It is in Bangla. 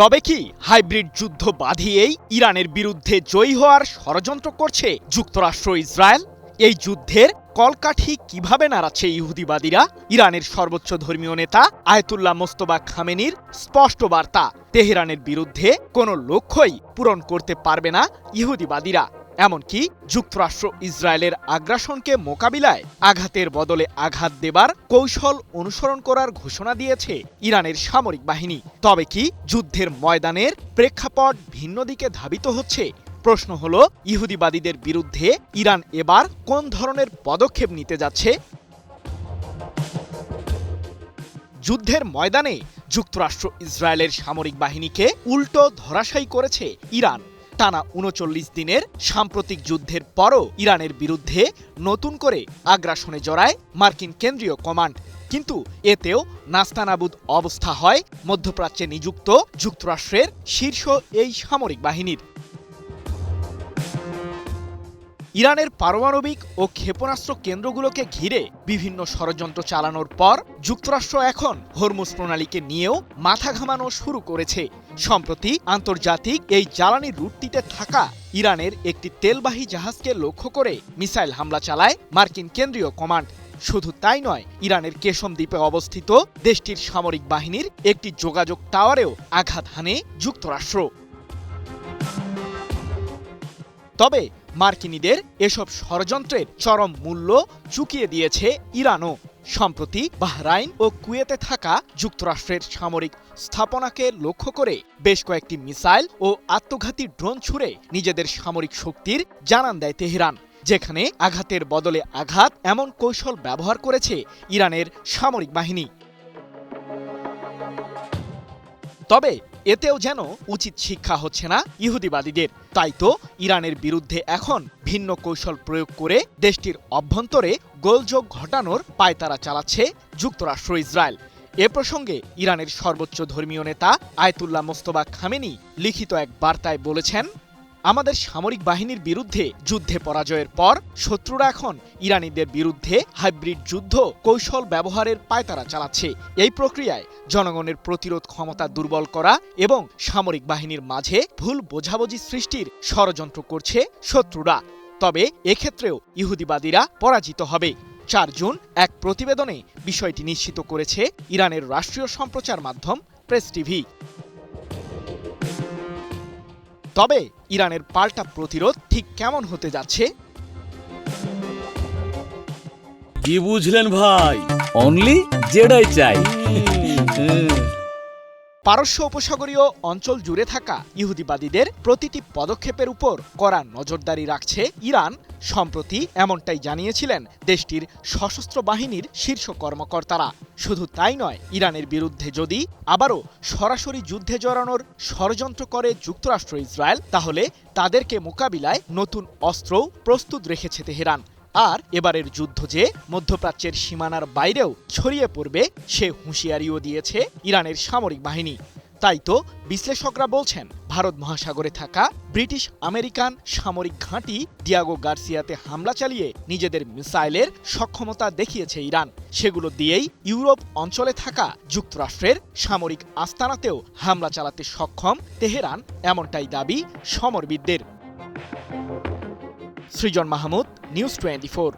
তবে কি হাইব্রিড যুদ্ধ বাঁধিয়েই ইরানের বিরুদ্ধে জয়ী হওয়ার ষড়যন্ত্র করছে যুক্তরাষ্ট্র ইসরায়েল? এই যুদ্ধের কলকাঠি কিভাবে নাড়াচ্ছে ইহুদিবাদীরা? ইরানের সর্বোচ্চ ধর্মীয় নেতা আয়াতুল্লাহ মোস্তফা খামেনির স্পষ্ট বার্তা, তেহরানের বিরুদ্ধে কোনো লক্ষ্যই পূরণ করতে পারবে না ইহুদিবাদীরা। এমনকি যুক্তরাষ্ট্র ইসরায়েলের আগ্রাসনকে মোকাবিলায় আঘাতের বদলে আঘাত দেবার কৌশল অনুসরণ করার ঘোষণা দিয়েছে ইরানের সামরিক বাহিনী। তবে কি যুদ্ধের ময়দানের প্রেক্ষাপট ভিন্ন দিকে ধাবিত হচ্ছে? প্রশ্ন হলো, ইহুদিবাদীদের বিরুদ্ধে ইরান এবার কোন ধরনের পদক্ষেপ নিতে যাচ্ছে? যুদ্ধের ময়দানে যুক্তরাষ্ট্র ইসরায়েলের সামরিক বাহিনীকে উল্টো ধরাশায়ী করেছে ইরান। টানা ৩৯ দিনের সাম্প্রতিক যুদ্ধের পরও ইরানের বিরুদ্ধে নতুন করে আগ্রাসনে জড়ায় মার্কিন কেন্দ্রীয় কমান্ড। কিন্তু এতেও নাস্তানাবুদ অবস্থা হয় মধ্যপ্রাচ্যে নিযুক্ত যুক্তরাষ্ট্রের শীর্ষ এই সামরিক বাহিনীর। ইরানের পারমাণবিক ও ক্ষেপণাস্ত্র কেন্দ্রগুলোকে ঘিরে বিভিন্ন ষড়যন্ত্র চালানোর পর যুক্তরাষ্ট্র এখন হরমুজ প্রণালীকে নিয়েও মাথা ঘামানো শুরু করেছে। সম্প্রতি আন্তর্জাতিক এই জ্বালানি রুটটিতে থাকা ইরানের একটি তেলবাহী জাহাজকে লক্ষ্য করে মিসাইল হামলা চালায় মার্কিন কেন্দ্রীয় কমান্ড। শুধু তাই নয়, ইরানের কেশম দ্বীপে অবস্থিত দেশটির সামরিক বাহিনীর একটি যোগাযোগ টাওয়ারেও আঘাত হানে যুক্তরাষ্ট্র। তবে মার্কিনীদের এসব ষড়যন্ত্রের চরম মূল্য চুকিয়ে দিয়েছে ইরানও। সম্প্রতি বাহরাইন ও কুয়েতে থাকা যুক্তরাষ্ট্রের সামরিক স্থাপনাকে লক্ষ্য করে বেশ কয়েকটি মিসাইল ও আত্মঘাতী ড্রোন ছুড়ে নিজেদের সামরিক শক্তির জানান দেয় তেহরান, যেখানে আঘাতের বদলে আঘাত এমন কৌশল ব্যবহার করেছে ইরানের সামরিক বাহিনী। তবে এতেও যেন উচিত শিক্ষা হচ্ছে না ইহুদিবাদীদের। তাই তো ইরানের বিরুদ্ধে এখন ভিন্ন কৌশল প্রয়োগ করে দেশটির অভ্যন্তরে গোলযোগ ঘটানোর পায়তারা চালাচ্ছে যুক্তরাষ্ট্র ইসরায়েল। এ প্রসঙ্গে ইরানের সর্বোচ্চ ধর্মীয় নেতা আয়াতুল্লাহ মোস্তফা খামেনি লিখিত এক বার্তায় বলেছেন, আমাদের সামরিক বাহিনীর বিরুদ্ধে যুদ্ধে পরাজয়ের পর শত্রুরা এখন ইরানিদের বিরুদ্ধে হাইব্রিড যুদ্ধ কৌশল ব্যবহারের পায়তারা চালাচ্ছে। এই প্রক্রিয়ায় জনগণের প্রতিরোধ ক্ষমতা দুর্বল করা এবং সামরিক বাহিনীর মাঝে ভুল বোঝাবুঝি সৃষ্টির ষড়যন্ত্র করছে শত্রুরা। তবে এক্ষেত্রেও ইহুদিবাদীরা পরাজিত হবে। ৪ জুন এক প্রতিবেদনে বিষয়টি নিশ্চিত করেছে ইরানের রাষ্ট্রীয় সম্প্রচার মাধ্যম প্রেস টিভি। তবে ইরানের পাল্টা প্রতিরোধ ঠিক কেমন হতে যাচ্ছে? কি বুঝলেন ভাই? অনলি জেডাই চাই। পারস্য উপসাগরীয় অঞ্চল জুড়ে থাকা ইহুদিবাদীদের প্রতিটি পদক্ষেপের উপর কড়া নজরদারি রাখছে ইরান। সম্প্রতি এমনটাই জানিয়েছিলেন দেশটির সশস্ত্র বাহিনীর শীর্ষ কর্মকর্তারা। শুধু তাই নয়, ইরানের বিরুদ্ধে যদি আবারও সরাসরি যুদ্ধে জড়ানোর ষড়যন্ত্র করে যুক্তরাষ্ট্র ইসরায়েল, তাহলে তাদেরকে মোকাবিলায় নতুন অস্ত্রও প্রস্তুত রেখেছে তেহরান। আর এবারের যুদ্ধ যে মধ্যপ্রাচ্যের সীমানার বাইরেও ছড়িয়ে পড়বে, সে হুঁশিয়ারিও দিয়েছে ইরানের সামরিক বাহিনী। তাই তো বিশ্লেষকরা বলছেন, ভারত মহাসাগরে থাকা ব্রিটিশ আমেরিকান সামরিক ঘাঁটি ডিয়াগো গার্সিয়াতে হামলা চালিয়ে নিজেদের মিসাইলের সক্ষমতা দেখিয়েছে ইরান। সেগুলো দিয়েই ইউরোপ অঞ্চলে থাকা যুক্তরাষ্ট্রের সামরিক আস্তানাতেও হামলা চালাতে সক্ষম তেহরান, এমনটাই দাবি সমরবিদদের। সৃজন মাহমুদ, নিউজ 24।